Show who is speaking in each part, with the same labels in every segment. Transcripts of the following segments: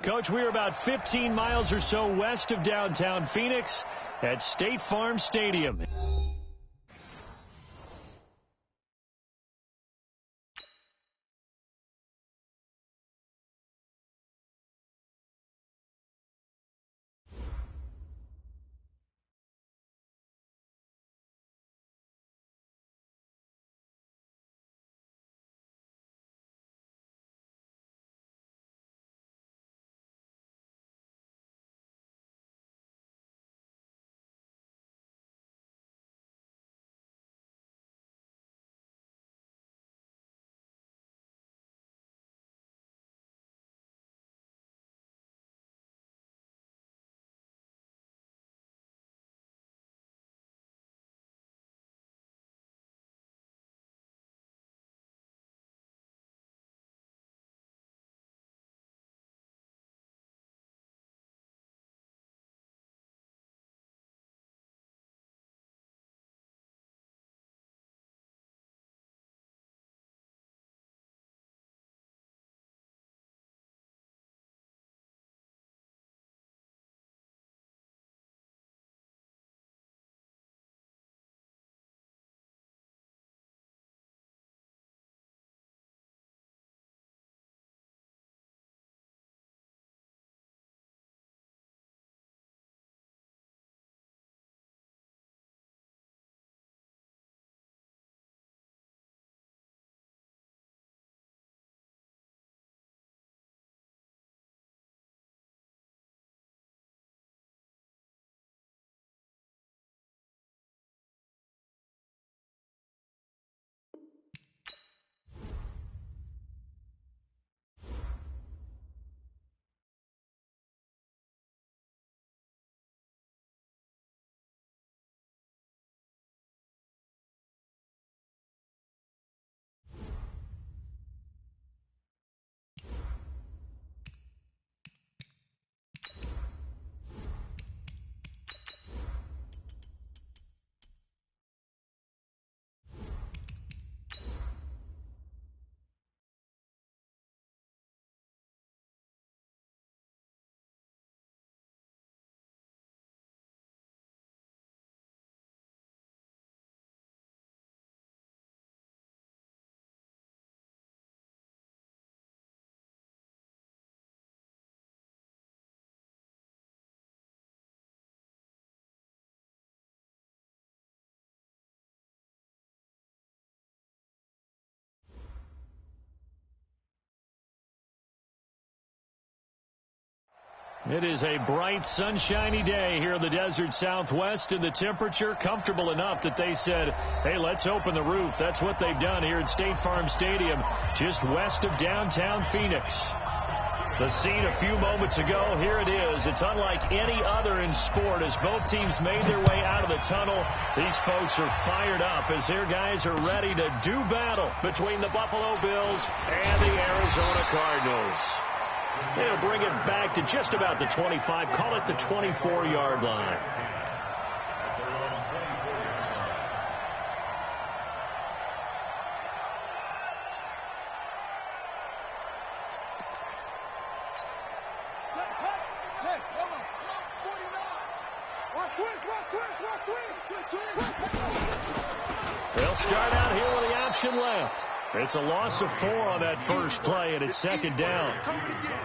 Speaker 1: Coach, we're about 15 miles or so west of downtown Phoenix at State Farm Stadium. It is a bright, sunshiny day here in the desert Southwest, and the temperature comfortable enough that they said, hey, let's open the roof. That's what they've done here at State Farm Stadium, just west of downtown Phoenix. The scene a few moments ago, here it is. It's unlike any other in sport as both teams made their way out of the tunnel. These folks are fired up as their guys are ready to do battle between the Buffalo Bills and the Arizona Cardinals. They'll bring it back to just about the 25, call it the 24-yard line. They'll start out here with the option left. It's a loss of 4 on that first play, and it's second down.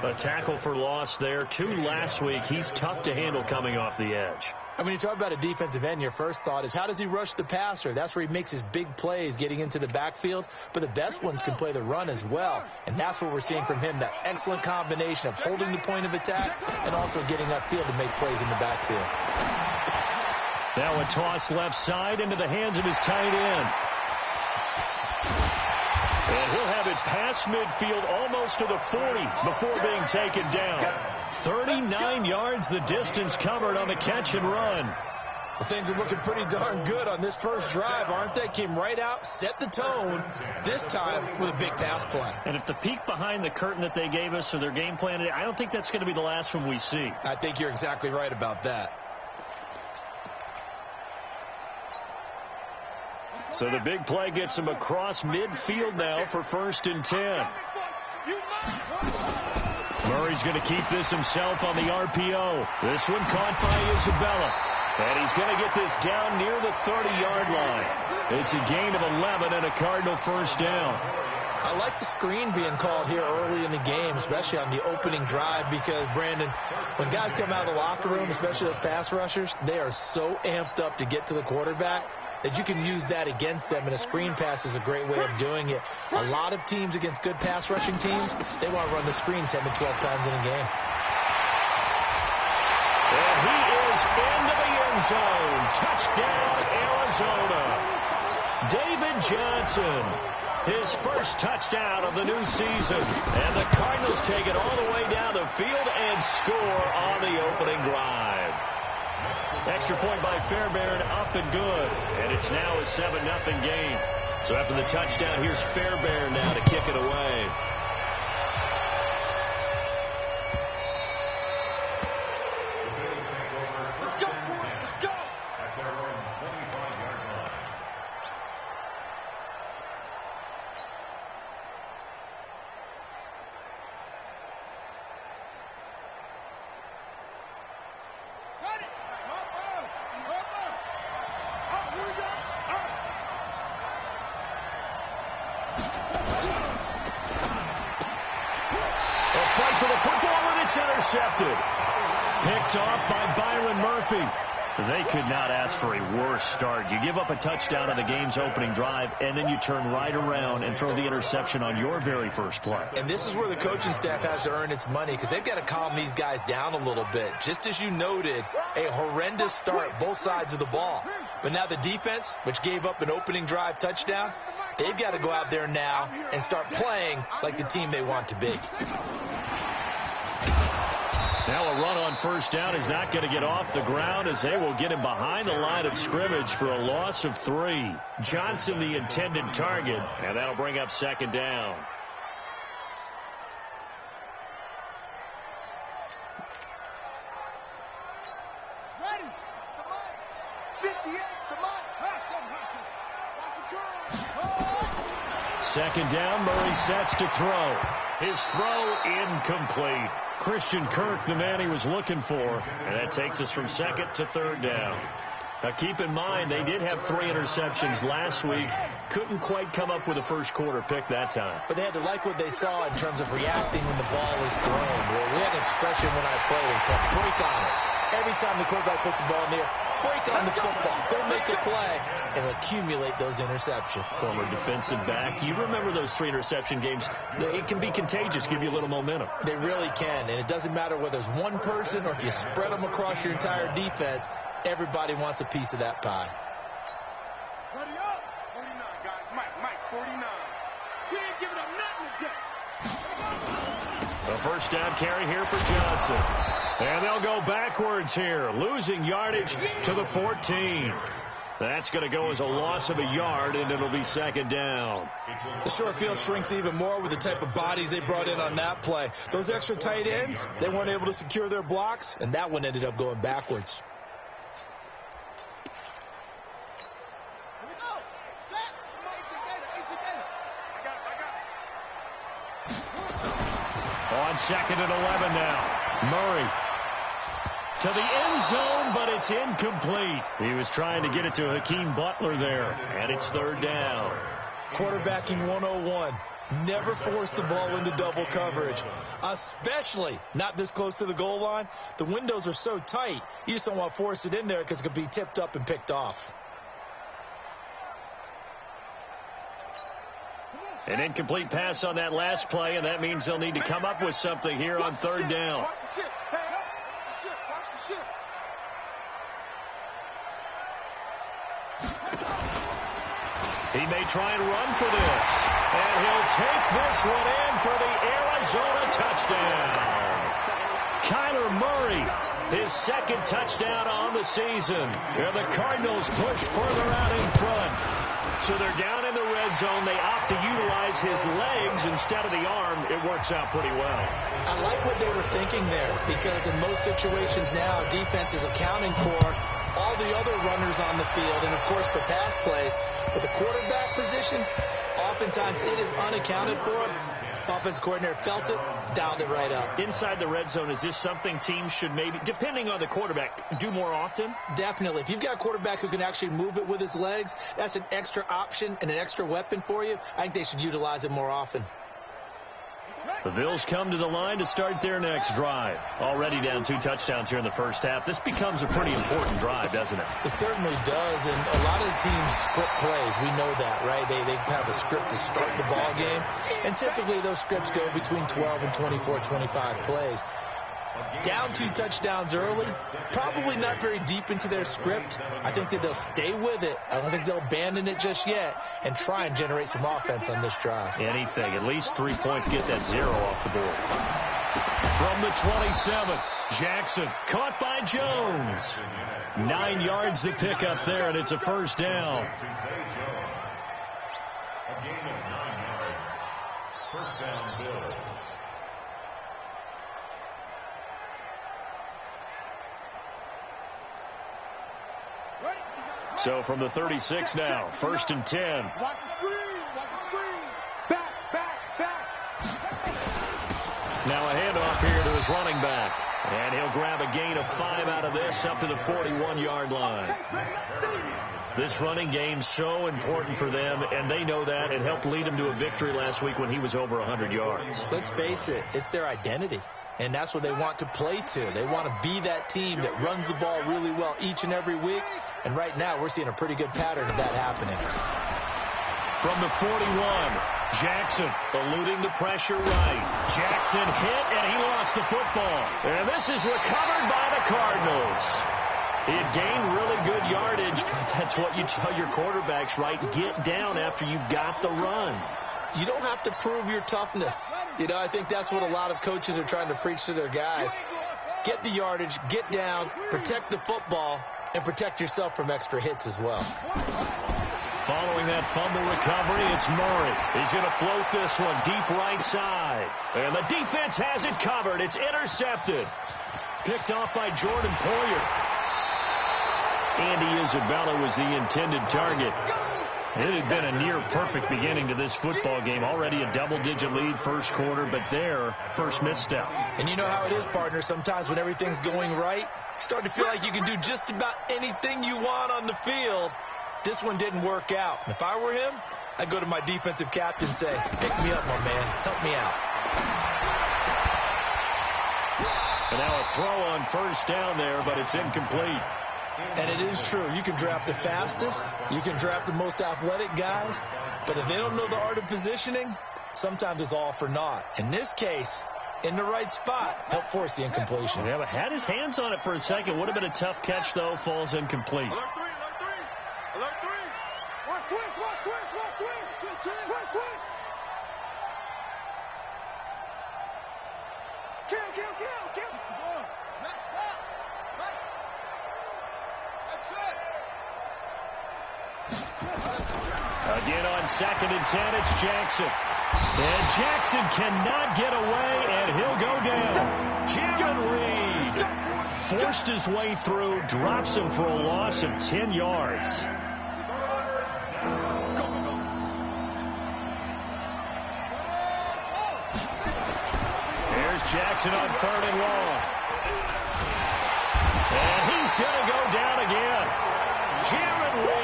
Speaker 1: A tackle for loss there. 2 last week. He's tough to handle coming off the edge.
Speaker 2: And when you talk about a defensive end, your first thought is how does he rush the passer? That's where he makes his big plays getting into the backfield. But the best ones can play the run as well. And that's what we're seeing from him, that excellent combination of holding the point of attack and also getting upfield to make plays in the backfield.
Speaker 1: Now a toss left side into the hands of his tight end. And he'll have it past midfield almost to the 40 before being taken down. 39 yards the distance covered on the catch and run.
Speaker 2: Well, things are looking pretty darn good on this first drive, aren't they? Came right out, set the tone, this time with a big pass play.
Speaker 1: And if the peek behind the curtain that they gave us for their game plan today, I don't think that's going to be the last one we see.
Speaker 2: I think you're exactly right about that.
Speaker 1: So the big play gets him across midfield now for 1st and 10. Murray's going to keep this himself on the RPO. This one caught by Isabella. And he's going to get this down near the 30-yard line. It's a gain of 11 and a Cardinal first down.
Speaker 2: I like the screen being called here early in the game, especially on the opening drive, because, Brandon, when guys come out of the locker room, especially those pass rushers, they are so amped up to get to the quarterback that you can use that against them, and a screen pass is a great way of doing it. A lot of teams against good pass rushing teams, they want to run the screen 10 to 12 times in a game.
Speaker 1: And he is into the end zone. Touchdown, Arizona. David Johnson, his first touchdown of the new season. And the Cardinals take it all the way down the field and score on the opening drive. Extra point by Fairbairn, up and good. And it's now a 7-0 game. So after the touchdown, here's Fairbairn now to kick it away. Intercepted. Picked off by Byron Murphy. They could not ask for a worse start. You give up a touchdown on the game's opening drive, and then you turn right around and throw the interception on your very first play.
Speaker 2: And this is where the coaching staff has to earn its money, because they've got to calm these guys down a little bit. Just as you noted, a horrendous start, both sides of the ball. But now the defense, which gave up an opening drive touchdown, they've got to go out there now and start playing like the team they want to be.
Speaker 1: Now a run on first down is not going to get off the ground, as they will get him behind the line of scrimmage for a loss of 3. Johnson the intended target, and that'll bring up second down.
Speaker 3: Ready. Come on. 58. Come on.
Speaker 1: Second down, Murray sets to throw. His throw incomplete. Christian Kirk, the man he was looking for. And that takes us from second to third down. Now keep in mind, they did have 3 interceptions last week. Couldn't quite come up with a first quarter pick that time.
Speaker 2: But they had to like what they saw in terms of reacting when the ball is thrown. We had an expression when I played, it was called break on it. Every time the quarterback puts the ball in the air, break on the football. Go make a play and accumulate those interceptions.
Speaker 1: Former defensive back. You remember those 3 interception games. It can be contagious, give you a little momentum.
Speaker 2: They really can, and it doesn't matter whether it's one person or if you spread them across your entire defense. Everybody wants a piece of that pie.
Speaker 3: Ready up. 49, guys. Mike, 49. We ain't giving up nothing today.
Speaker 1: A first down carry here for Johnson. And they'll go backwards here, losing yardage to the 14. That's going to go as a loss of a yard, and it'll be second down.
Speaker 2: The short field shrinks even more with the type of bodies they brought in on that play. Those extra tight ends, they weren't able to secure their blocks, and that one ended up going backwards.
Speaker 1: On second and 11 now. Murray to the end zone, but it's incomplete. He was trying to get it to Hakeem Butler there, and it's third down.
Speaker 2: Quarterbacking 101. Never force the ball into double coverage, especially not this close to the goal line. The windows are so tight, you just don't want to force it in there because it could be tipped up and picked off.
Speaker 1: An incomplete pass on that last play, and that means they'll need to come up with something here on third down.
Speaker 3: Watch the ship. Hey, watch the ship.
Speaker 1: He may try and run for this. And he'll take this one in for the Arizona touchdown. Kyler Murray, his second touchdown on the season. Here the Cardinals push further out in front. So they're down in the red zone. They opt to utilize his legs instead of the arm. It works out pretty well.
Speaker 2: I like what they were thinking there, because in most situations now, defense is accounting for all the other runners on the field and, of course, for pass plays. But the quarterback position, oftentimes it is unaccounted for. Offense coordinator felt it, dialed it right up.
Speaker 1: Inside the red zone, is this something teams should maybe, depending on the quarterback, do more often?
Speaker 2: Definitely. If you've got a quarterback who can actually move it with his legs, that's an extra option and an extra weapon for you. I think they should utilize it more often.
Speaker 1: The Bills come to the line to start their next drive. Already down 2 touchdowns here in the first half. This becomes a pretty important drive, doesn't it?
Speaker 2: It certainly does, and a lot of the teams script plays. We know that, right? They have a script to start the ball game, and typically those scripts go between 12 and 24, 25 plays. Down 2 touchdowns early, probably not very deep into their script. I think that they'll stay with it. I don't think they'll abandon it just yet and try and generate some offense on this drive.
Speaker 1: Anything. At least 3 points, get that 0 off the board. From the 27, Jackson caught by Jones. 9 yards to pick up there, and it's a first down.
Speaker 4: A gain of 9 yards. First down, Bills.
Speaker 1: So from the 36 now, 1st and 10.
Speaker 3: Watch the screen. Watch the screen. Back.
Speaker 1: Now a handoff here to his running back. And he'll grab a gain of 5 out of this up to the 41-yard line. This running game's so important for them, and they know that. It helped lead them to a victory last week when he was over 100 yards.
Speaker 2: Let's face it, it's their identity. And that's what they want to play to. They want to be that team that runs the ball really well each and every week. And right now, we're seeing a pretty good pattern of that happening.
Speaker 1: From the 41, Jackson eluding the pressure right. Jackson hit, and he lost the football. And this is recovered by the Cardinals. He had gained really good yardage. That's what you tell your quarterbacks, right? Get down after you've got the run.
Speaker 2: You don't have to prove your toughness. I think that's what a lot of coaches are trying to preach to their guys. Get the yardage, get down, protect the football, and protect yourself from extra hits as well.
Speaker 1: Following that fumble recovery, it's Murray. He's going to float this one deep right side. And the defense has it covered. It's intercepted. Picked off by Jordan Poyer. Andy Isabella was the intended target. It had been a near-perfect beginning to this football game. Already a double-digit lead first quarter, but their first misstep.
Speaker 2: And you know how it is, partner. Sometimes when everything's going right, you start to feel like you can do just about anything you want on the field. This one didn't work out. And if I were him, I'd go to my defensive captain and say, pick me up, my man. Help me out.
Speaker 1: And now a throw on first down there, but it's incomplete.
Speaker 2: And it is true. You can draft the fastest. You can draft the most athletic guys. But if they don't know the art of positioning, sometimes it's all for naught. In this case, in the right spot, help force the incompletion.
Speaker 1: Yeah, but had his hands on it for a second. Would have been a tough catch, though. Falls incomplete.
Speaker 3: Alert 3. Alert 3. Watch twist. Kill. Next spot. Right.
Speaker 1: Again on 2nd and 10, it's Jackson. And Jackson cannot get away, and he'll go down. Jaron Reed forced his way through, drops him for a loss of 10 yards. Here's Jackson on 3rd and long. And he's going to go down again. Jaron Reed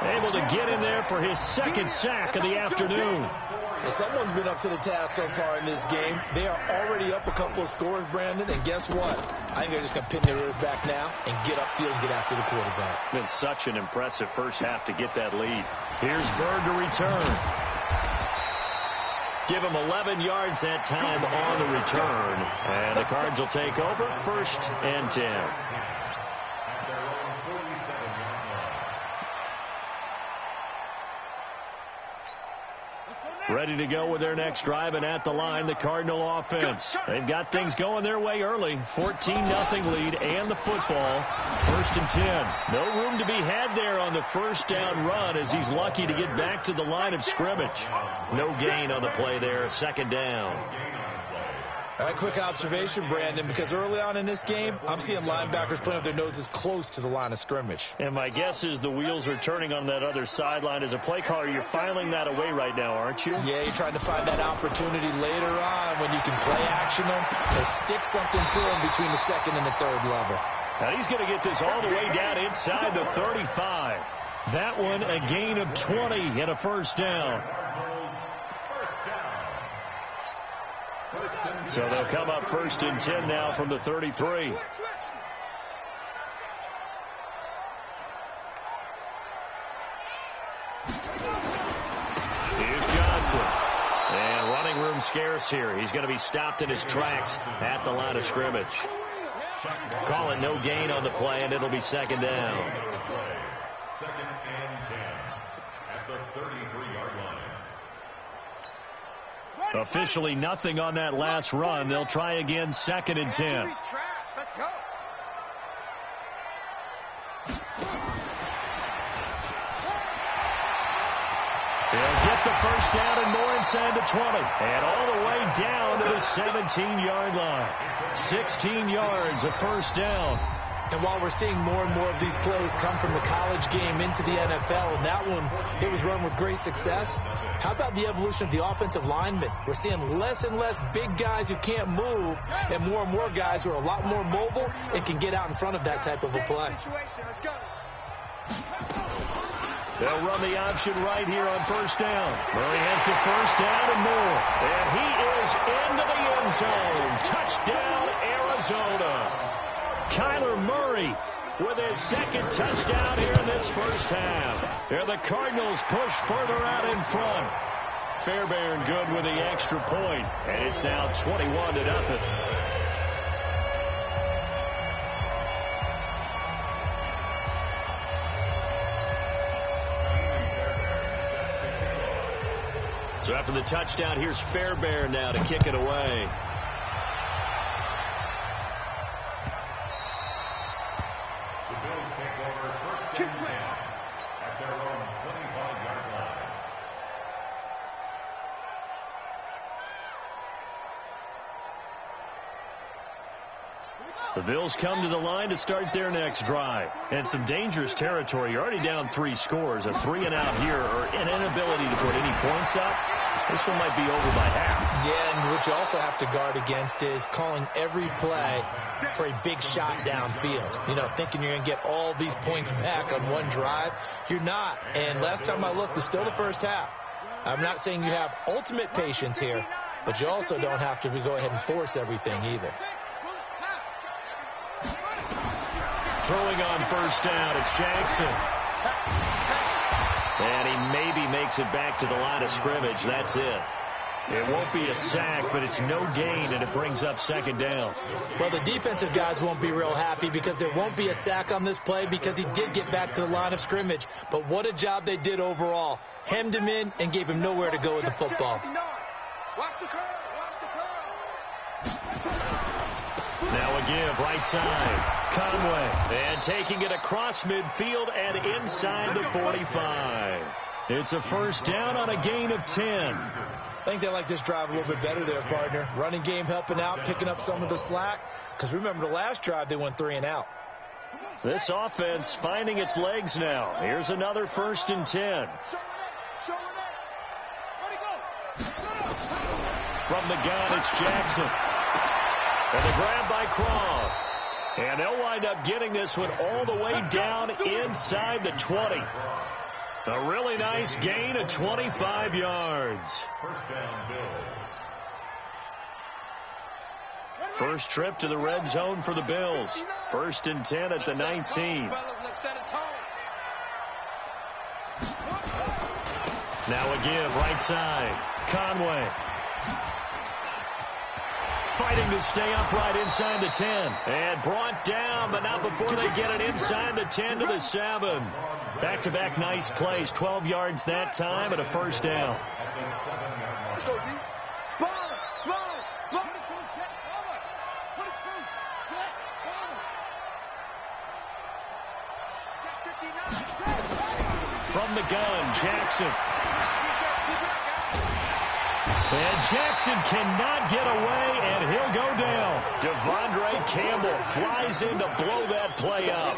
Speaker 1: able to get in there for his 2nd sack of the afternoon.
Speaker 2: Well, someone's been up to the task so far in this game. They are already up a couple of scores, Brandon, and guess what? I think they're just going to pin their ears back now and get upfield and get after the quarterback.
Speaker 1: Been such an impressive first half to get that lead. Here's Bird to return. Give him 11 yards that time on the return. And the Cards will take over 1st and 10. Ready to go with their next drive, and at the line, the Cardinal offense. They've got things going their way early. 14-0 lead and the football. 1st and 10. No room to be had there on the first down run as he's lucky to get back to the line of scrimmage. No gain on the play there. 2nd down.
Speaker 2: All right, quick observation, Brandon, because early on in this game, I'm seeing linebackers playing with their noses close to the line of scrimmage.
Speaker 1: And my guess is the wheels are turning on that other sideline. As a play caller, you're filing that away right now, aren't you?
Speaker 2: Yeah, you're trying to find that opportunity later on when you can play action them or stick something to them between the second and the third level.
Speaker 1: Now he's going to get this all the way down inside the 35. That one a gain of 20 and a first down. So they'll come up 1st and 10 now from the 33. Here's Johnson. And running room scarce here. He's going to be stopped in his tracks at the line of scrimmage. Call it no gain on the play, and it'll be 2nd down.
Speaker 4: 2nd and 10 at the 33-yard line.
Speaker 1: Officially nothing on that last run. They'll try again 2nd and 10.
Speaker 3: Let's go.
Speaker 1: They'll get the first down and more inside the 20. And all the way down to the 17-yard line. 16 yards, a first down.
Speaker 2: And while we're seeing more and more of these plays come from the college game into the NFL, and that one, it was run with great success. How about the evolution of the offensive linemen? We're seeing less and less big guys who can't move and more guys who are a lot more mobile and can get out in front of that type of a play.
Speaker 1: They'll run the option right here on first down. Murray has the first down and more. And he is into the end zone. Touchdown, Arizona. Kyler Murray with his 2nd touchdown here in this first half. Here the Cardinals push further out in front. Fairbairn good with the extra point, and it's now 21-0. So after the touchdown, here's Fairbairn now to kick it away. The Bills come to the line to start their next drive. And some dangerous territory. You're already down 3 scores. A 3-and-out here or an inability to put any points up. This one might be over by half.
Speaker 2: Yeah, and what you also have to guard against is calling every play for a big shot downfield. You know, thinking you're going to get all these points back on one drive. You're not. And last time I looked, it's still the first half. I'm not saying you have ultimate patience here, but you also don't have to go ahead and force everything either.
Speaker 1: Throwing on first down, it's Jackson. And he maybe makes it back to the line of scrimmage. That's it. It won't be a sack, but it's no gain, and it brings up 2nd down.
Speaker 2: Well, the defensive guys won't be real happy because there won't be a sack on this play because he did get back to the line of scrimmage. But what a job they did overall. Hemmed him in and gave him nowhere to go with the football.
Speaker 3: Watch the curve.
Speaker 1: Now a give, right side. Conway. And taking it across midfield and inside the 45. It's a first down on a gain of 10.
Speaker 2: I think they like this drive a little bit better there, partner. Running game helping out, picking up some of the slack. Because remember, the last drive, they went 3-and-out.
Speaker 1: This offense finding its legs now. Here's another 1st and 10. From the gun, it's Jackson. And the grab by Croft. And they'll wind up getting this one all the way down inside the 20. A really nice gain of 25 yards.
Speaker 4: First down, Bills.
Speaker 1: First trip to the red zone for the Bills. 1st and 10 at the 19. Now a give, right side. Conway. Fighting to stay upright inside the 10. And brought down, but not before they get it inside the 10 to the 7. Back-to-back nice plays. 12 yards that time and a first down.
Speaker 3: Let's go, D. Spawn.
Speaker 1: From the gun, Jackson. And Jackson cannot get away, and he'll go down. Devondre Campbell flies in to blow that play up.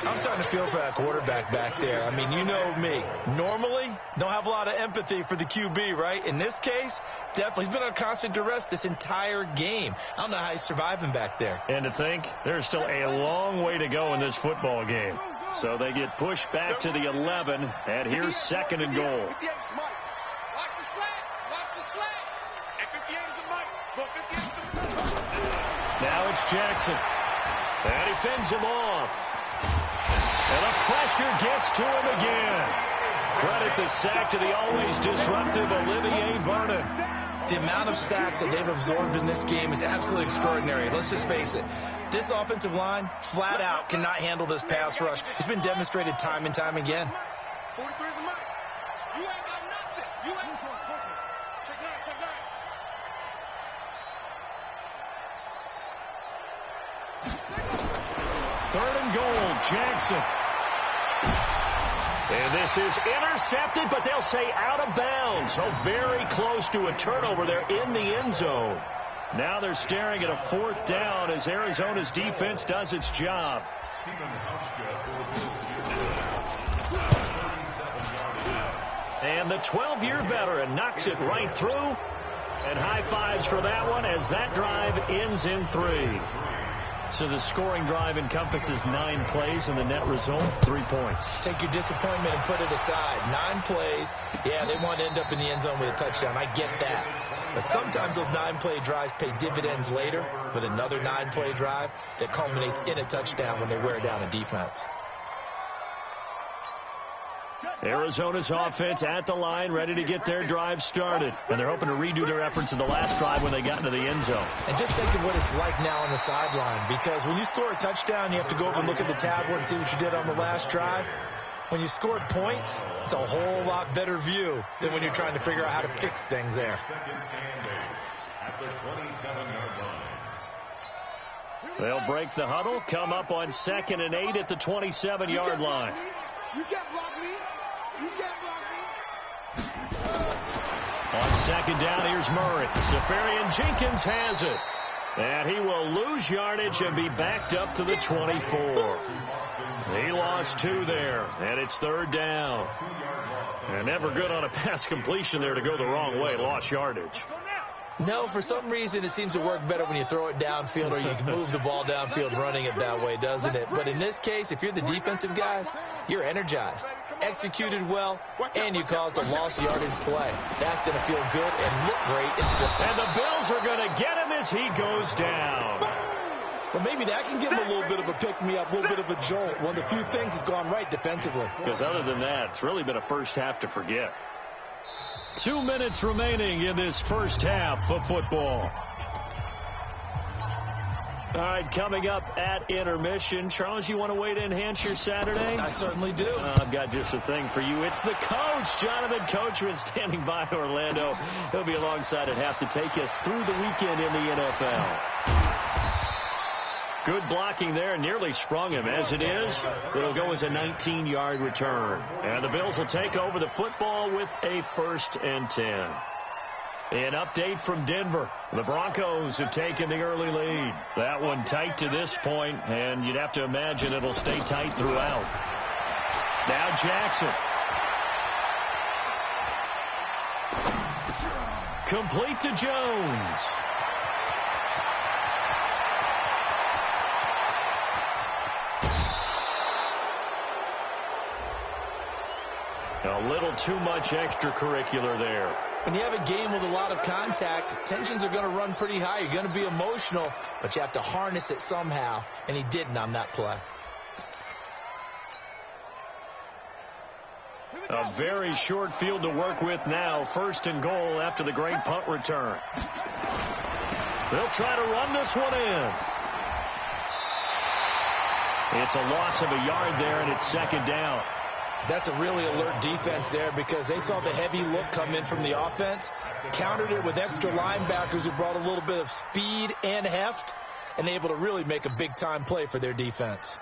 Speaker 2: I'm starting to feel for that quarterback back there. I mean, you know me. Normally, don't have a lot of empathy for the QB, right? In this case, definitely. He's been on constant duress this entire game. I don't know how he's surviving back there.
Speaker 1: And to think, there's still a long way to go in this football game. So they get pushed back to the 11, and here's 2nd and goal.
Speaker 3: Watch the slack. Watch the slack. And 58 is a mic. But 58 is a
Speaker 1: Now it's Jackson. And he fends him off. And the pressure gets to him again. Credit the sack to the always disruptive Olivier Vernon.
Speaker 2: The amount of sacks that they've absorbed in this game is absolutely extraordinary. Let's just face it. This offensive line, flat out, cannot handle this pass rush. It's been demonstrated time and time again.
Speaker 3: 43 is a mic. You ain't got nothing. You ain't check 9, check 9.
Speaker 1: 3rd and goal, Jackson. And this is intercepted, but they'll say out of bounds. So very close to a turnover there in the end zone. Now they're staring at a 4th down as Arizona's defense does its job. And the 12-year veteran knocks it right through. And high fives for that one as that drive ends in 3. So the scoring drive encompasses 9 plays, and the net result, 3 points.
Speaker 2: Take your disappointment and put it aside. 9 plays. Yeah, they want to end up in the end zone with a touchdown. I get that. But sometimes those 9-play drives pay dividends later with another 9-play drive that culminates in a touchdown when they wear down a defense.
Speaker 1: Arizona's offense at the line, ready to get their drive started. And they're hoping to redo their efforts in the last drive when they got into the end zone.
Speaker 2: And just think of what it's like now on the sideline, because when you score a touchdown, you have to go over and look at the tablet and see what you did on the last drive. When you scored points, it's a whole lot better view than when you're trying to figure out how to fix things there.
Speaker 1: They'll break the huddle, come up on 2nd and 8 at the 27-yard line.
Speaker 3: You can't block me. You can't block me.
Speaker 1: On 2nd down, here's Murray. Safarian Jenkins has it. And he will lose yardage and be backed up to the 24. He lost 2 there, and it's 3rd down. And never good on a pass completion there to go the wrong way. Lost yardage.
Speaker 2: No, for some reason it seems to work better when you throw it downfield or you can move the ball downfield running it that way, doesn't it? But in this case, if you're the defensive guys, you're energized, executed well, and you caused a lost yardage play. That's going to feel good and look great in football.
Speaker 1: And the Bills are going to get him as he goes down.
Speaker 2: Well, maybe that can give him a little bit of a pick-me-up, a little bit of a jolt. One of the few things has gone right defensively.
Speaker 1: Because other than that, it's really been a first half to forget. 2 minutes remaining in this first half of football. All right, coming up at intermission. Charles, you want to wait to enhance your Saturday?
Speaker 2: I certainly do.
Speaker 1: I've got just a thing for you. It's the coach, Jonathan Coachman, standing by Orlando. He'll be alongside at half to take us through the weekend in the NFL. Good blocking there, nearly sprung him. As it is, it'll go as a 19-yard return. And the Bills will take over the football with a 1st and 10. An update from Denver. The Broncos have taken the early lead. That one tight to this point, and you'd have to imagine it'll stay tight throughout. Now Jackson. Complete to Jones. A little too much extracurricular there.
Speaker 2: When you have a game with a lot of contact, tensions are going to run pretty high. You're going to be emotional, but you have to harness it somehow, and he didn't on that play.
Speaker 1: A very short field to work with now. 1st and goal after the great punt return. They'll try to run this one in. It's a loss of a yard there, and it's 2nd down.
Speaker 2: That's a really alert defense there because they saw the heavy look come in from the offense, countered it with extra linebackers who brought a little bit of speed and heft, and able to really make a big-time play for their defense.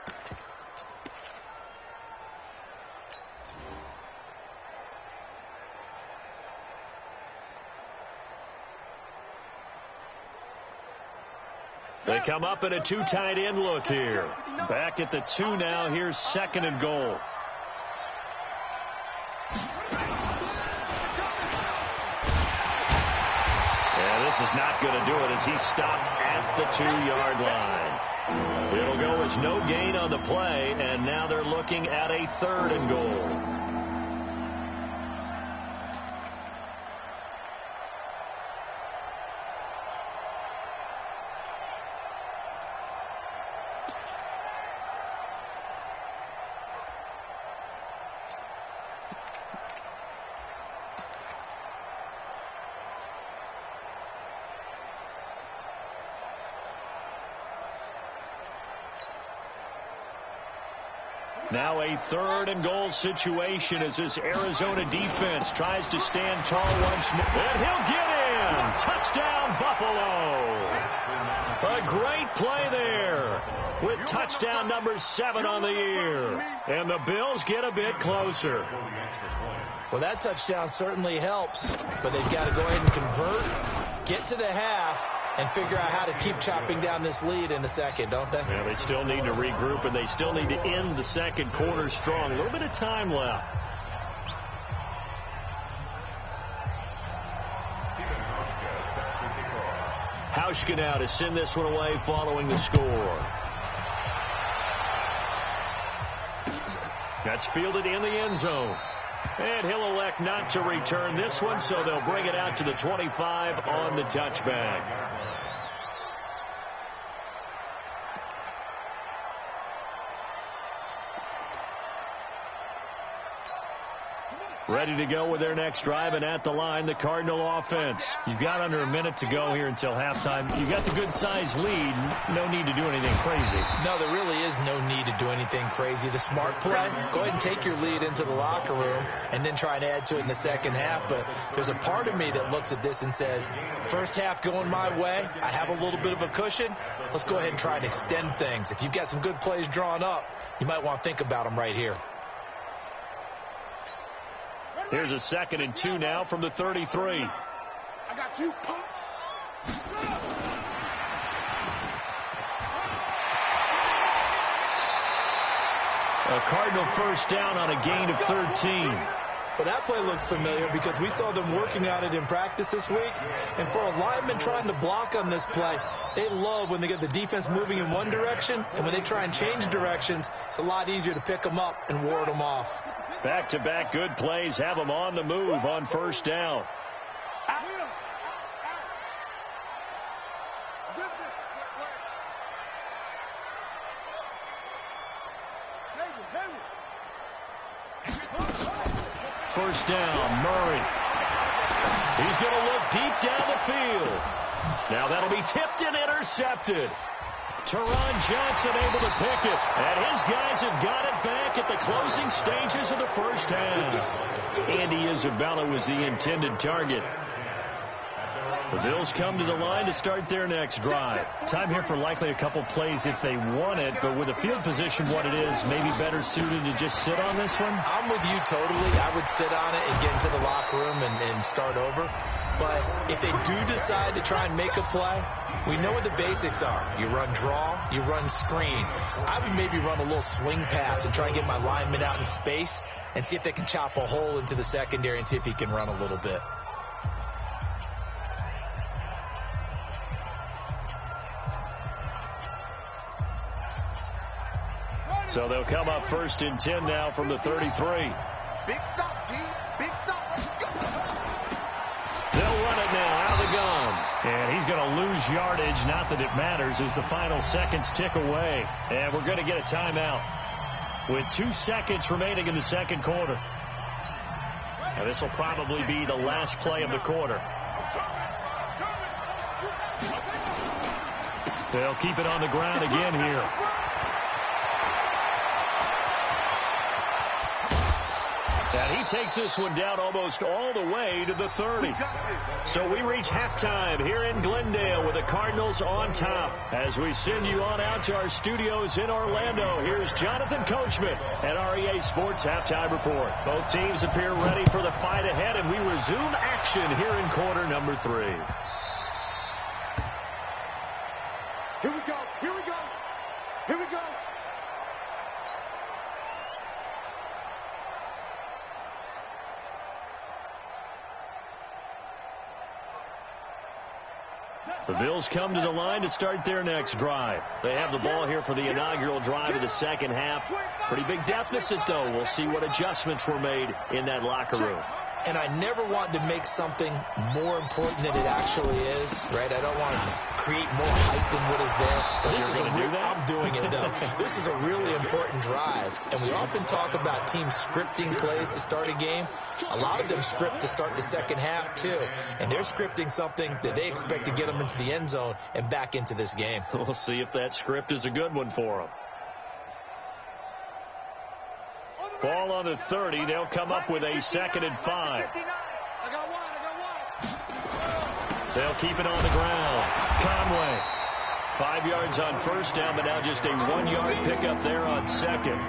Speaker 1: They come up in a two tight end look here. Back at the 2 now. Here's 2nd and goal. Yeah, this is not going to do it as he stopped at the 2-yard line. It'll go as no gain on the play, and now they're looking at a 3rd and goal. Now a 3rd and goal situation as this Arizona defense tries to stand tall once more. And he'll get in. Touchdown, Buffalo. A great play there with touchdown number 7 on the year. And the Bills get a bit closer.
Speaker 2: Well, that touchdown certainly helps, but they've got to go ahead and convert, get to the half, and figure out how to keep chopping down this lead in the second, don't they?
Speaker 1: Yeah, they still need to regroup, and they still need to end the second quarter strong. A little bit of time left. Hauschka now to send this one away following the score. That's fielded in the end zone. And he'll elect not to return this one, so they'll bring it out to the 25 on the touchback. Ready to go with their next drive, and at the line, the Cardinal offense. You've got under a minute to go here until halftime. You've got the good-sized lead. No need to do anything crazy.
Speaker 2: No, there really is no need to do anything crazy. The smart play, go ahead and take your lead into the locker room and then try and add to it in the second half. But there's a part of me that looks at this and says, first half going my way, I have a little bit of a cushion. Let's go ahead and try and extend things. If you've got some good plays drawn up, you might want to think about them right here.
Speaker 1: Here's a 2nd and 2 now from the 33.
Speaker 3: I got you.
Speaker 1: A Cardinal first down on a gain of 13.
Speaker 2: Well, that play looks familiar because we saw them working on it in practice this week. And for a lineman trying to block on this play, they love when they get the defense moving in one direction. And when they try and change directions, it's a lot easier to pick them up and ward them off.
Speaker 1: Back-to-back good plays have them on the move on first down. First down, Murray. He's going to look deep down the field. Now that'll be tipped and intercepted. Teron Johnson able to pick it, and his guys have got it back at the closing stages of the first half. Andy Isabella was the intended target. The Bills come to the line to start their next drive. Time here for likely a couple plays if they want it, but with the field position what it is, maybe better suited to just sit on this one?
Speaker 2: I'm with you totally. I would sit on it and get into the locker room and start over. But if they do decide to try and make a play, we know what the basics are. You run draw, you run screen. I would maybe run a little swing pass and try and get my lineman out in space and see if they can chop a hole into the secondary and see if he can run a little bit.
Speaker 1: So they'll come up 1st and 10 now from the 33.
Speaker 3: Big stop, D. Big stop. Let's go.
Speaker 1: They'll run it now out of the gun. And he's going to lose yardage. Not that it matters as the final seconds tick away. And we're going to get a timeout with 2 seconds remaining in the second quarter. And this will probably be the last play of the quarter. They'll keep it on the ground again here. And he takes this one down almost all the way to the 30. So we reach halftime here in Glendale with the Cardinals on top. As we send you on out to our studios in Orlando, here's Jonathan Coachman at REA Sports Halftime Report. Both teams appear ready for the fight ahead, and we resume action here in quarter number 3.
Speaker 3: Here we go.
Speaker 1: The Bills come to the line to start their next drive. They have the ball here for the inaugural drive of the second half. Pretty big deficit, though. We'll see what adjustments were made in that locker room.
Speaker 2: And I never want to make something more important than it actually is, right? I don't want to create more hype than what is there.
Speaker 1: But you're going to do that?
Speaker 2: I'm doing it, though. This is a really important drive. And we often talk about teams scripting plays to start a game. A lot of them script to start the second half, too. And they're scripting something that they expect to get them into the end zone and back into this game.
Speaker 1: We'll see if that script is a good one for them. Ball on the 30. They'll come up with a 2nd and 5. They'll keep it on the ground. Conway. 5 yards on first down, but now just a 1-yard pickup there on second.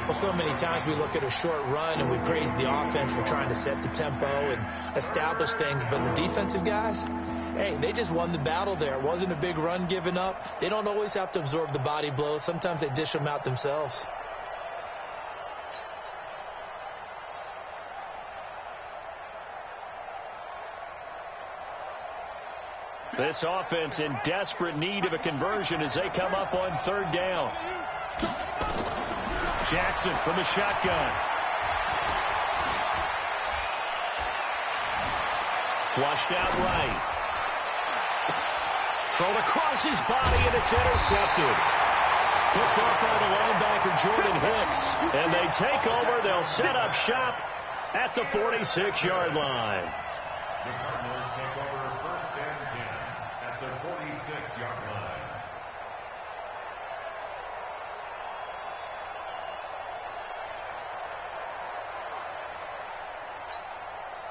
Speaker 2: Well, so many times we look at a short run and we praise the offense for trying to set the tempo and establish things, but the defensive guys, hey, they just won the battle there. It wasn't a big run given up. They don't always have to absorb the body blows. Sometimes they dish them out themselves.
Speaker 1: This offense in desperate need of a conversion as they come up on 3rd down. Jackson from the shotgun. Flushed out right. Thrown across his body, and it's intercepted. Picked up by the linebacker, Jordan Hicks. And they take over. They'll set up shop at the 46-yard line.
Speaker 4: The Cardinals take over 1st and 10 at the 46-yard line.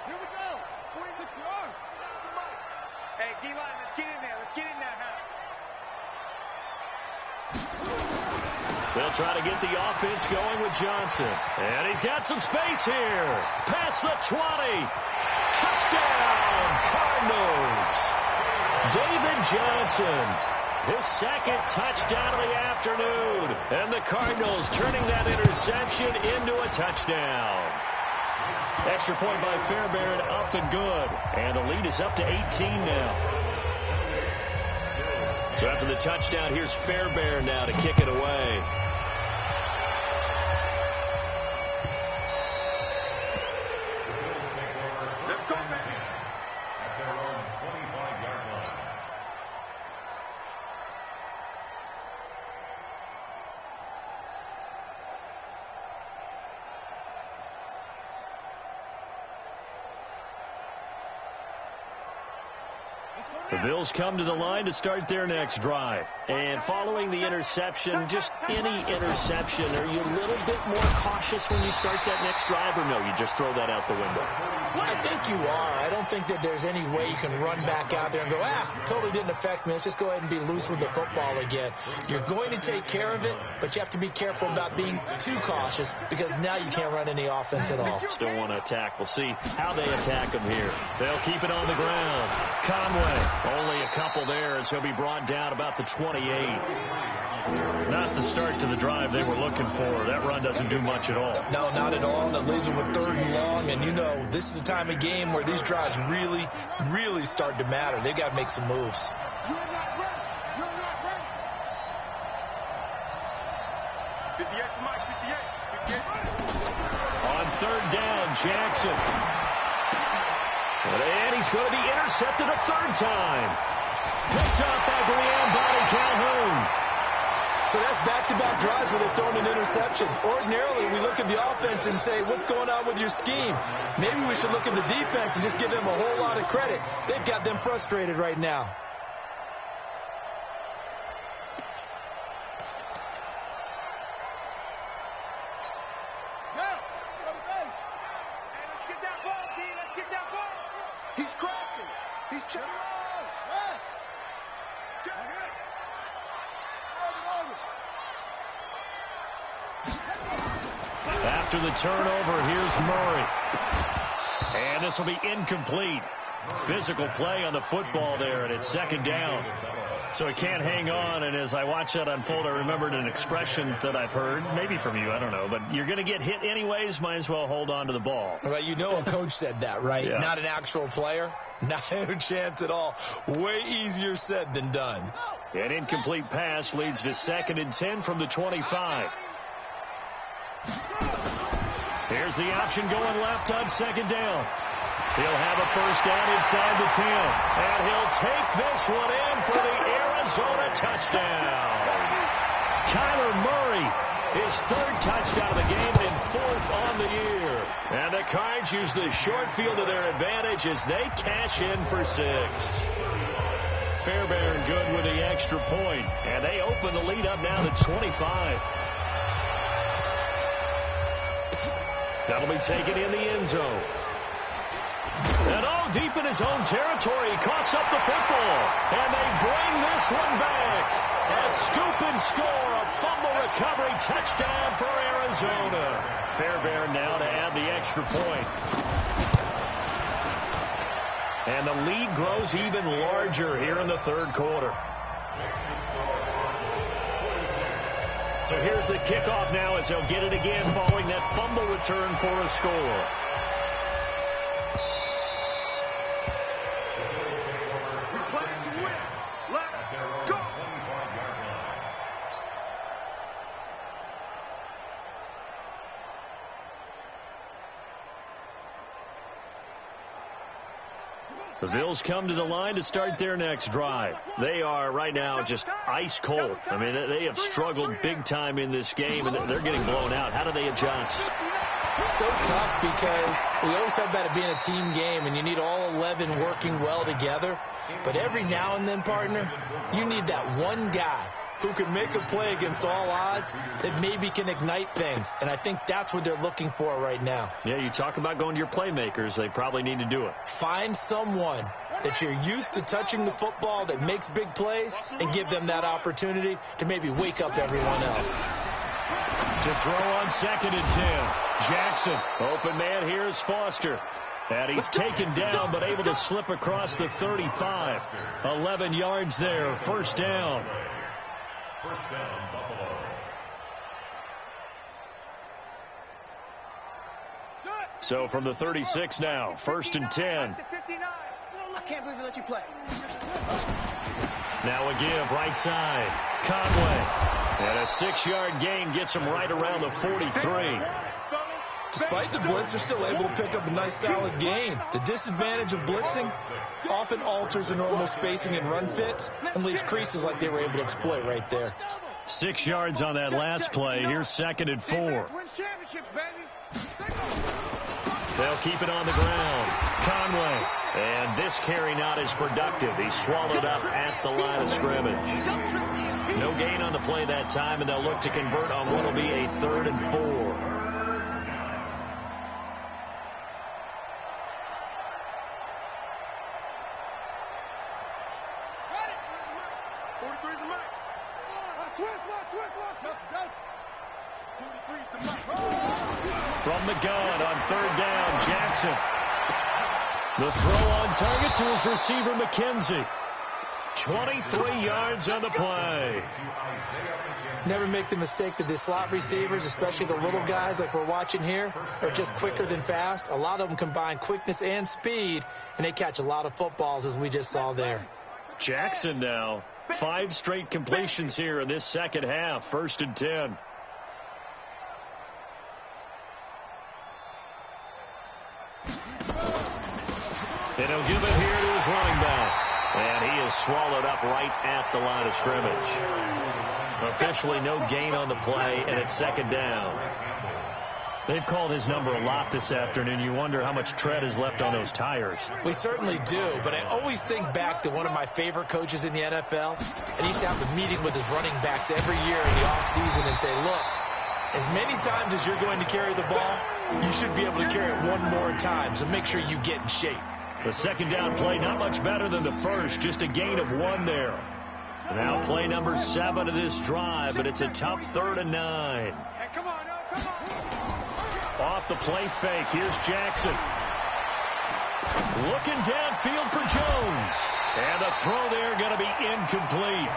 Speaker 3: Here we go. 46 yards.
Speaker 5: Hey, D-line, let's get in there. Let's get in there, huh?
Speaker 1: They'll try to get the offense going with Johnson. And he's got some space here. Past the 20. Touchdown, Cardinals. David Johnson, his 2nd touchdown of the afternoon. And the Cardinals turning that interception into a touchdown. Extra point by Fairbairn, up and good. And the lead is up to 18 now. So after the touchdown, here's Fairbairn now to kick it away. The Bills come to the line to start their next drive. And following the interception, just any interception, are you a little bit more cautious when you start that next drive, or no, you just throw that out the window?
Speaker 2: I think you are. I don't think that there's any way you can run back out there and go, totally didn't affect me. Let's just go ahead and be loose with the football again. You're going to take care of it, but you have to be careful about being too cautious because now you can't run any offense at all.
Speaker 1: Still want to attack. We'll see how they attack them here. They'll keep it on the ground. Conway, only a couple there as he'll be brought down about the 28. Not the start to the drive they were looking for. That run doesn't do much at all.
Speaker 2: No, not at all. And it leaves them with 3rd and long. And, you know, this is the time of game where these drives really, really start to matter. They've got to make some moves.
Speaker 3: You're not ready. You're not ready. 58 for Mike. 58. 58.
Speaker 1: On 3rd down, Jackson. And he's going to be intercepted a 3rd time. Picked up by Brianne Body Calhoun.
Speaker 2: So that's back-to-back drives where they're throwing an interception. Ordinarily, we look at the offense and say, what's going on with your scheme? Maybe we should look at the defense and just give them a whole lot of credit. They've got them frustrated right now.
Speaker 3: Yeah. Hey, let's get that ball, D. Let's get that ball. He's crossing. He's checking. Yes. Check it.
Speaker 1: After the turnover, here's Murray. And this will be incomplete. Physical play on the football there, and it's 2nd down. So he can't hang on, and as I watch that unfold, I remembered an expression that I've heard, maybe from you, I don't know, but you're going to get hit anyways, might as well hold on to the ball.
Speaker 2: Well, you know a coach said that, right?
Speaker 1: Yeah.
Speaker 2: Not an actual player. No chance at all. Way easier said than done.
Speaker 1: An incomplete pass leads to 2nd and 10 from the 25. Here's the option going left on 2nd down. He'll have a first down inside the 10. And he'll take this one in for the Arizona touchdown. Kyler Murray, his 3rd touchdown of the game and 4th on the year. And the Cards use the short field to their advantage as they cash in for 6. Fairbairn good with the extra point. And they open the lead up now to 25. That'll be taken in the end zone. And deep in his own territory. He coughs up the football. And they bring this one back. A scoop and score. A fumble recovery touchdown for Arizona. Fairbairn now to add the extra point. And the lead grows even larger here in the 3rd quarter. So here's the kickoff now as they'll get it again following that fumble return for a score.
Speaker 3: We play to win. Let's go.
Speaker 1: The Bills come to the line to start their next drive. They are right now just ice cold. I mean, they have struggled big time in this game, and they're getting blown out. How do they adjust?
Speaker 2: So tough because we always have about it being a team game, and you need all 11 working well together. But every now and then, partner, you need that one guy who can make a play against all odds that maybe can ignite things. And I think that's what they're looking for right now.
Speaker 1: Yeah, you talk about going to your playmakers. They probably need to do it.
Speaker 2: Find someone that you're used to touching the football that makes big plays and give them that opportunity to maybe wake up everyone else.
Speaker 1: To throw on 2nd and 10. Jackson, open man, here's Foster. And he's taken down but able to slip across the 35. 11 yards there, first down.
Speaker 4: First down, Buffalo.
Speaker 1: So from the 36 now, 1st and 10.
Speaker 3: I can't believe we let you play.
Speaker 1: Now a give, right side. Conway. And a 6-yard gain gets him right around the 43.
Speaker 2: Despite the blitz, they're still able to pick up a nice solid gain. The disadvantage of blitzing often alters the normal spacing and run fits and leaves creases like they were able to exploit right there.
Speaker 1: 6 yards on that last play. Here's 2nd and 4. They'll keep it on the ground. Conway. And this carry not as productive. He's swallowed up at the line of scrimmage. No gain on the play that time, and they'll look to convert on what will be a 3rd and 4. From the gun on 3rd down, Jackson. The throw on target to his receiver, McKenzie. 23 yards on the play.
Speaker 2: Never make the mistake that the slot receivers, especially the little guys like we're watching here, are just quicker than fast. A lot of them combine quickness and speed, and they catch a lot of footballs, as we just saw there.
Speaker 1: Jackson now. 5 straight completions here in this second half. 1st and 10. And he'll give it here to his running back. And he is swallowed up right at the line of scrimmage. Officially no gain on the play, and it's 2nd down. They've called his number a lot this afternoon. You wonder how much tread is left on those tires.
Speaker 2: We certainly do, but I always think back to one of my favorite coaches in the NFL, and he used to have a meeting with his running backs every year in the offseason and say, look, as many times as you're going to carry the ball, you should be able to carry it one more time, so make sure you get in shape.
Speaker 1: The 2nd down play, not much better than the first, just a gain of 1 there. Now play number 7 of this drive, but it's a tough 3rd and 9.
Speaker 5: Hey, come on, now, come on.
Speaker 1: Off the play fake, here's Jackson. Looking downfield for Jones. And the throw there going to be incomplete.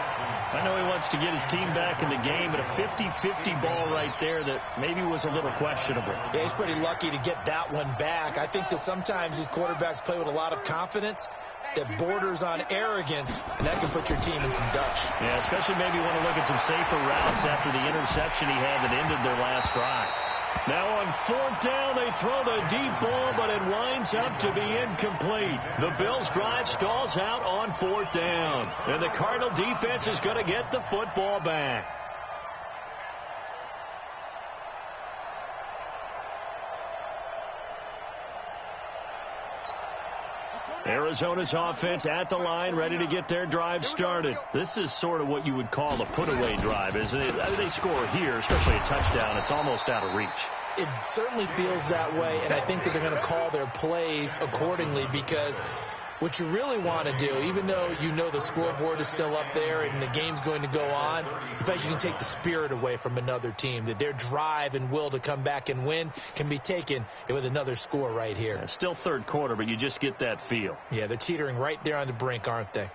Speaker 1: I know he wants to get his team back in the game, but a 50-50 ball right there that maybe was a little questionable.
Speaker 2: Yeah, he's pretty lucky to get that one back. I think that sometimes these quarterbacks play with a lot of confidence that borders on arrogance, and that can put your team in some dutch.
Speaker 1: Yeah, especially maybe want to look at some safer routes after the interception he had that ended their last drive. Now on 4th down, they throw the deep ball, but it winds up to be incomplete. The Bills' drive stalls out on 4th down, and the Cardinal defense is going to get the football back. Arizona's offense at the line, ready to get their drive started. This is sort of what you would call a put-away drive, isn't it? They score here, especially a touchdown. It's almost out of reach.
Speaker 2: It certainly feels that way, and I think that they're going to call their plays accordingly, because what you really want to do, even though you know the scoreboard is still up there and the game's going to go on, in fact, you can take the spirit away from another team, that their drive and will to come back and win can be taken with another score right here.
Speaker 1: Yeah, still third quarter, but you just get that feel.
Speaker 2: Yeah, they're teetering right there on the brink, aren't they?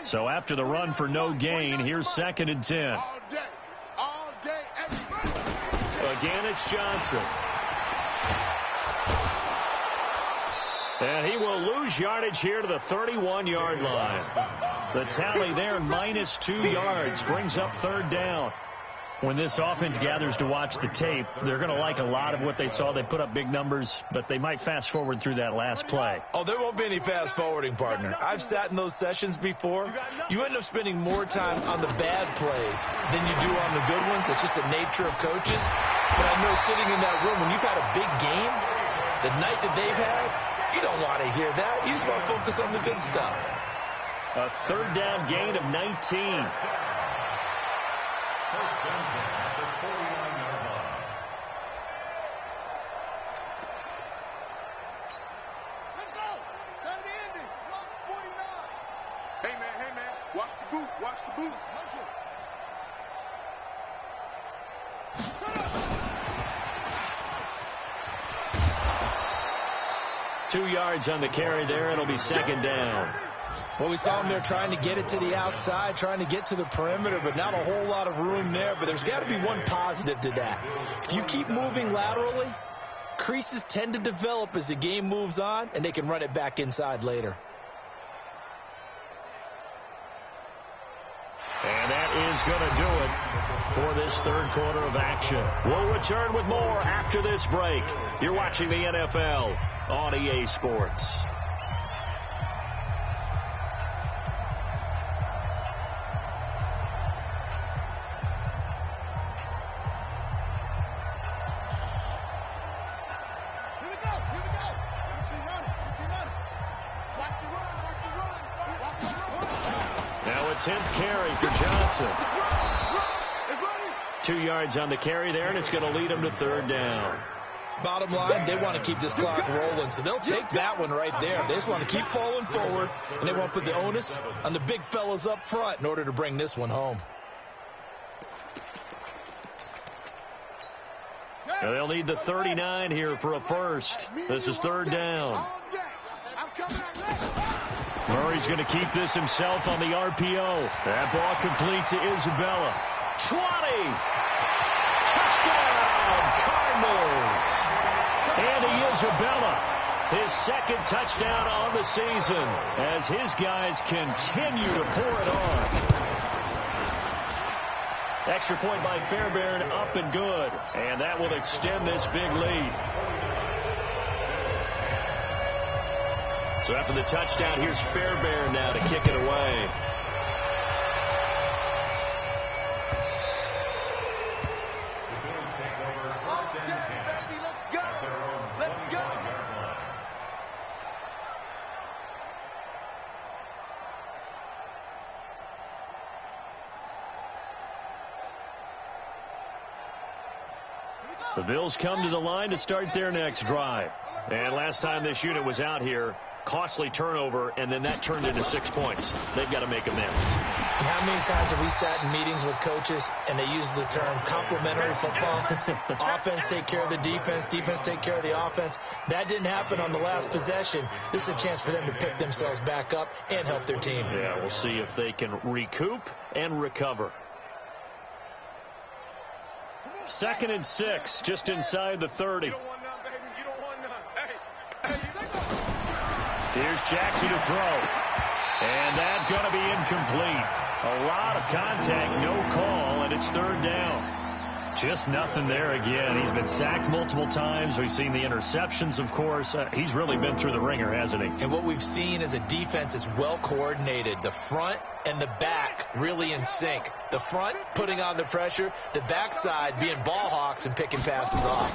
Speaker 1: So after the run for no gain, here's 2nd and 10.
Speaker 3: All day, everybody.
Speaker 1: Again, it's Johnson. And he will lose yardage here to the 31-yard line. The tally there, -2 yards, brings up 3rd down. When this offense gathers to watch the tape, they're going to like a lot of what they saw. They put up big numbers, but they might fast forward through that last play.
Speaker 2: Oh, there won't be any fast forwarding, partner. I've sat in those sessions before. You end up spending more time on the bad plays than you do on the good ones. It's just the nature of coaches. But I know sitting in that room, when you've had a big game, the night that they've had, you don't want to hear that. You just want to focus on the good stuff.
Speaker 1: A 3rd down gain of 19.
Speaker 4: First down at the 49-yard line.
Speaker 3: Let's go. Time to end it. Block 49. Hey, man. Watch the boot. Watch the boot. Motion.
Speaker 1: 2 yards on the carry there. It'll be 2nd down.
Speaker 2: Well, we saw them there trying to get it to the outside, trying to get to the perimeter, but not a whole lot of room there. But there's got to be one positive to that. If you keep moving laterally, creases tend to develop as the game moves on, and they can run it back inside later.
Speaker 1: And that is going to do it for this 3rd quarter of action. We'll return with more after this break. You're watching the NFL on EA Sports. Now a 10th carry for Johnson. 2 yards on the carry there, and it's going to lead them to 3rd down.
Speaker 2: Bottom line, they want to keep this clock rolling, so they'll take that one right there. They just want to keep falling forward, and they want to put the onus on the big fellas up front in order to bring this one home.
Speaker 1: Now they'll need the 39 here for a first. This is 3rd down. Murray's going to keep this himself on the RPO. That ball complete to Isabella. 20. Touchdown, Cardinals. Andy Isabella, his 2nd touchdown on the season as his guys continue to pour it on. Extra point by Fairbairn, up and good. And that will extend this big lead. So after the touchdown, here's Fairbairn now to kick it away.
Speaker 4: The Bills take over 1st and 10 at their own 21-yard line.
Speaker 1: The Bills come to the line to start their next drive. And last time this unit was out here, costly turnover, and then that turned into 6 points. They've got to make amends.
Speaker 2: And how many times have we sat in meetings with coaches and they use the term complementary football? Offense take care of the defense, defense take care of the offense. That didn't happen on the last possession. This is a chance for them to pick themselves back up and help their team.
Speaker 1: Yeah, we'll see if they can recoup and recover. 2nd and 6, just inside the 30.
Speaker 3: You don't want none, baby. You don't want none. Hey,
Speaker 1: Here's Jackson to throw. And that's going to be incomplete. A lot of contact, no call, and it's 3rd down. Just nothing there again. He's been sacked multiple times. We've seen the interceptions, of course. He's really been through the ringer, hasn't he?
Speaker 2: And what we've seen is a defense that's well coordinated. The front and the back really in sync. The front putting on the pressure, the backside being ball hawks and picking passes off.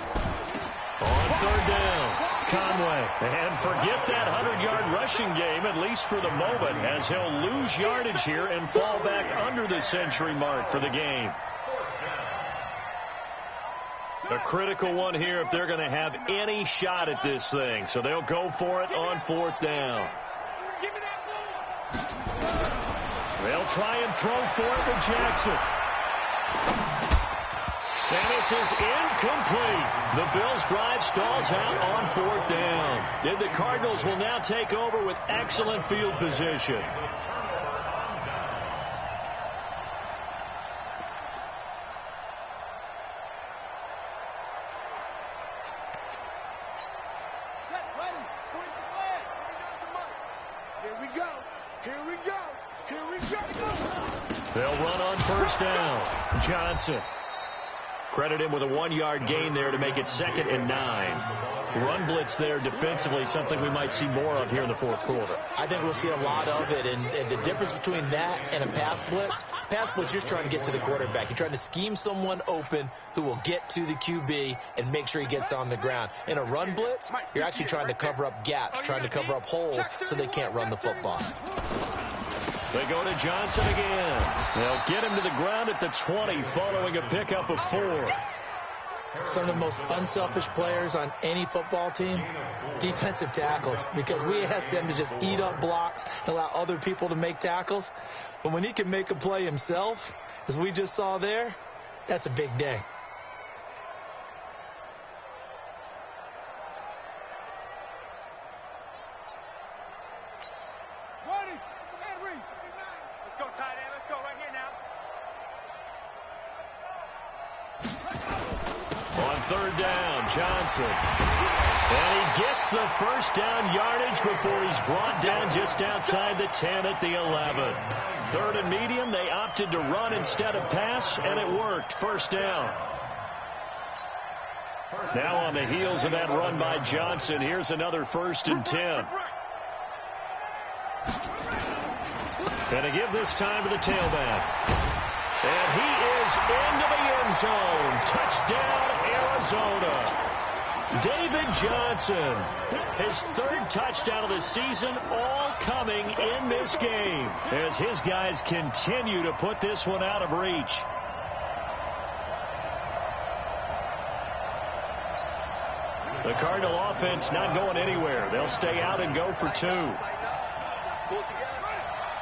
Speaker 1: On 3rd down, Conway. And forget that 100-yard rushing game, at least for the moment, as he'll lose yardage here and fall back under the century mark for the game. A critical one here if they're going to have any shot at this thing. So they'll go for it on 4th down. They'll try and throw for it with Jackson. And this is incomplete. The Bills' drive stalls out on 4th down. And the Cardinals will now take over with excellent field position.
Speaker 3: here we go. Here we go. Here we go.
Speaker 1: They'll run on 1st down. Johnson. Credit him with a 1-yard gain there to make it 2nd and 9. Run blitz there defensively, something we might see more of here in the 4th quarter.
Speaker 2: I think we'll see a lot of it, and the difference between that and a pass blitz, just trying to get to the quarterback. You're trying to scheme someone open who will get to the QB and make sure he gets on the ground. In a run blitz, you're actually trying to cover up gaps, trying to cover up holes so they can't run the football.
Speaker 1: They go to Johnson again. They'll get him to the ground at the 20 following a pickup of 4.
Speaker 2: Some of the most unselfish players on any football team, defensive tackles, because we ask them to just eat up blocks and allow other people to make tackles. But when he can make a play himself, as we just saw there, that's a big day.
Speaker 5: Let's go, tight end. Let's go right here now.
Speaker 1: On 3rd down, Johnson. And he gets the 1st down yardage before he's brought down just outside the 10 at the 11. 3rd and medium, they opted to run instead of pass, and it worked. 1st down. Now on the heels of that run by Johnson, here's another 1st and 10. And to give this time to the tailback. And he is into the end zone. Touchdown, Arizona. David Johnson, his 3rd touchdown of the season, all coming in this game as his guys continue to put this one out of reach. The Cardinal offense not going anywhere. They'll stay out and go for 2.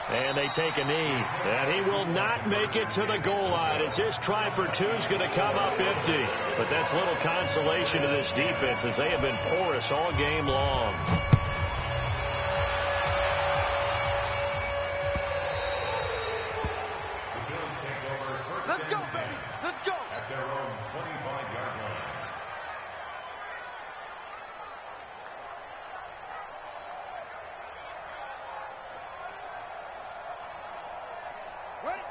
Speaker 1: And they take a knee. And he will not make it to the goal line as his try for 2 is going to come up empty. But that's little consolation to this defense as they have been porous all game long.
Speaker 3: Let's go, baby. Let's go.
Speaker 4: At their own 25-yard line.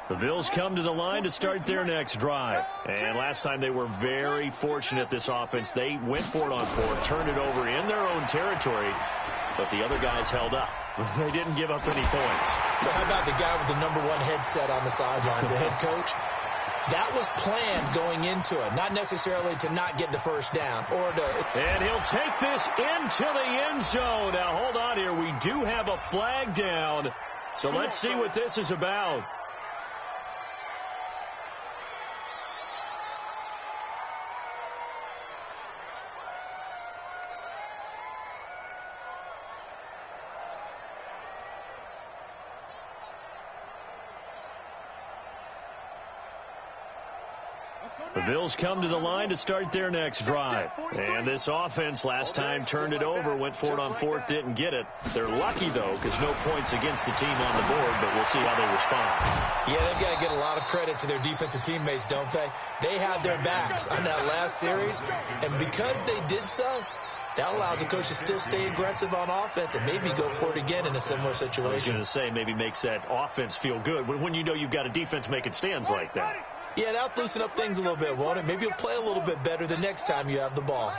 Speaker 1: The Bills come to the line to start their next drive. And last time they were very fortunate, this offense. They went for it on 4th, turned it over in their own territory, but the other guys held up. They didn't give up any points.
Speaker 2: So how about the guy with the #1 headset on the sidelines, the head coach? That was planned going into it, not necessarily to not get the 1st down.
Speaker 1: And he'll take this into the end zone. Now, hold on here. We do have a flag down, so let's see what this is about. The Bills come to the line to start their next drive. And this offense last time turned it over, went for it on fourth, didn't get it. They're lucky, though, because no points against the team on the board, but we'll see how they respond.
Speaker 2: Yeah, they've got to get a lot of credit to their defensive teammates, don't they? They had their backs on that last series, and because they did so, that allows the coach to still stay aggressive on offense and maybe go for it again in a similar situation.
Speaker 1: I was going to say maybe makes that offense feel good when you know you've got a defense making stands like that.
Speaker 2: Yeah, that'll loosen up things a little bit, won't it? Maybe you'll play a little bit better the next time you have the ball.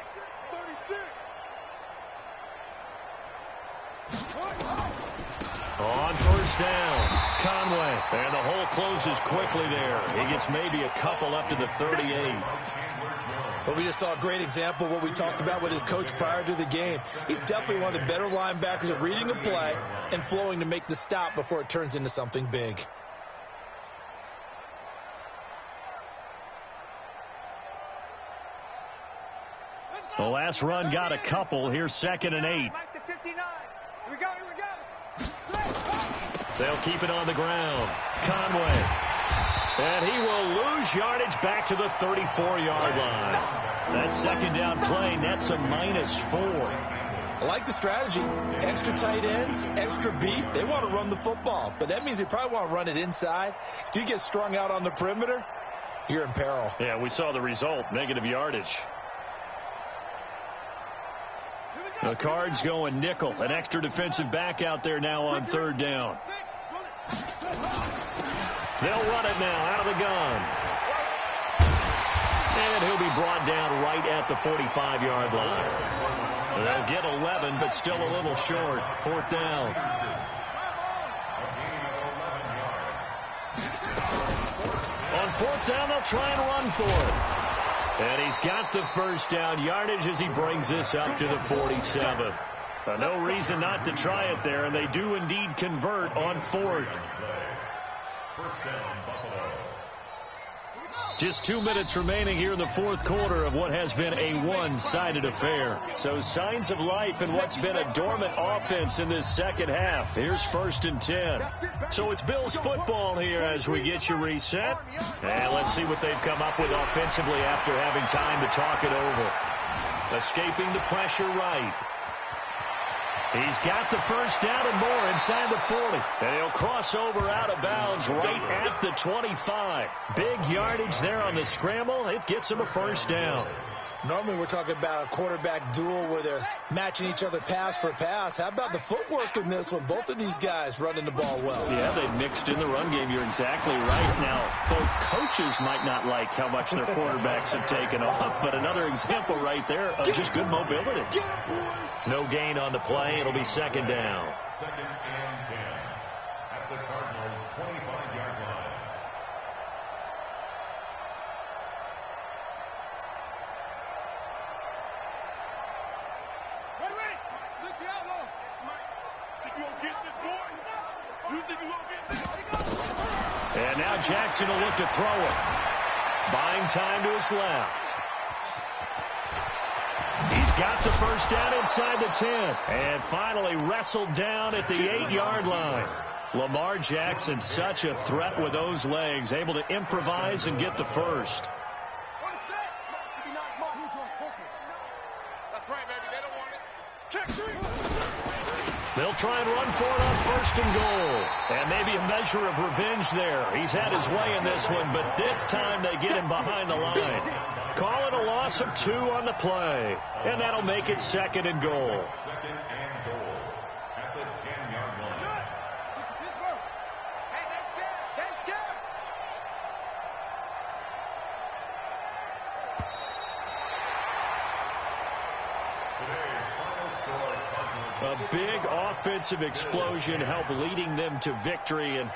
Speaker 1: On first down, Conway. And the hole closes quickly there. He gets maybe a couple up to the 38.
Speaker 2: But we just saw a great example of what we talked about with his coach prior to the game. He's definitely one of the better linebackers at reading a play and flowing to make the stop before it turns into something big.
Speaker 1: The last run got a couple. Here's 2nd and 8. They'll keep it on the ground. Conway. And he will lose yardage back to the 34-yard line. That second down play nets a -4.
Speaker 2: I like the strategy. Extra tight ends, extra beef. They want to run the football, but that means they probably want to run it inside. If you get strung out on the perimeter, you're in peril.
Speaker 1: Yeah, we saw the result, negative yardage. The Cards going nickel. An extra defensive back out there now on 3rd down. They'll run it now out of the gun. And he'll be brought down right at the 45-yard line. They'll get 11, but still a little short. 4th down. On 4th down, they'll try and run for it. And he's got the first down yardage as he brings this up to the 47. No reason not to try it there, and they do indeed convert on 4th.
Speaker 4: First down, Buffalo.
Speaker 1: Just 2 minutes remaining here in the 4th quarter of what has been a one-sided affair. So signs of life in what's been a dormant offense in this second half. Here's 1st and 10. So it's Bills football here as we get you reset. And let's see what they've come up with offensively after having time to talk it over. Escaping the pressure right. He's got the first down and more inside the 40. And he'll cross over out of bounds right at the 25. Big yardage there on the scramble. It gets him a first down.
Speaker 2: Normally we're talking about a quarterback duel where they're matching each other pass for pass. How about the footwork in this one? Both of these guys running the ball well.
Speaker 1: Yeah, they've mixed in the run game. You're exactly right. Now, both coaches might not like how much their quarterbacks have taken off, but another example right there of just good mobility. No gain on the play. It'll be 2nd down.
Speaker 4: 2nd and 10 at the Cardinals' 25-yard line.
Speaker 1: And now Jackson will look to throw it. Buying time to his left. He's got the first down inside the 10. And finally wrestled down at the 8-yard line. Lamar Jackson, such a threat with those legs, able to improvise and get the first.
Speaker 3: That's right, baby. They don't want it. Check 3.
Speaker 1: They'll try and run for it on 1st and goal. And maybe a measure of revenge there. He's had his way in this one, but this time they get him behind the line. Call it a loss of 2 on the play. And that'll make it 2nd and goal.
Speaker 4: 2nd and goal at the 10-yard line.
Speaker 3: Hey, they scared. They scared.
Speaker 4: Today's final score, Cardinals.
Speaker 1: A big offensive explosion helped leading them to victory. And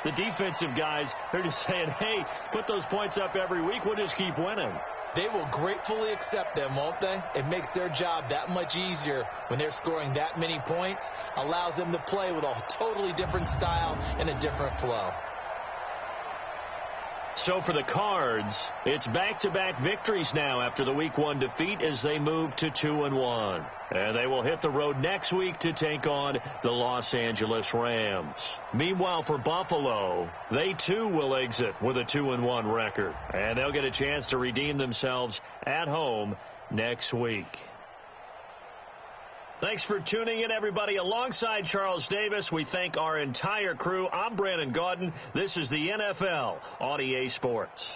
Speaker 1: the defensive guys, they're just saying, hey, put those points up every week. We'll just keep winning.
Speaker 2: They will gratefully accept them, won't they? It makes their job that much easier when they're scoring that many points. Allows them to play with a totally different style and a different flow.
Speaker 1: So for the Cards, it's back-to-back victories now after the Week 1 defeat as they move to 2-1. And they will hit the road next week to take on the Los Angeles Rams. Meanwhile, for Buffalo, they too will exit with a 2-1 record. And they'll get a chance to redeem themselves at home next week. Thanks for tuning in, everybody. Alongside Charles Davis, we thank our entire crew. I'm Brandon Gaudin. This is the NFL on EA Sports.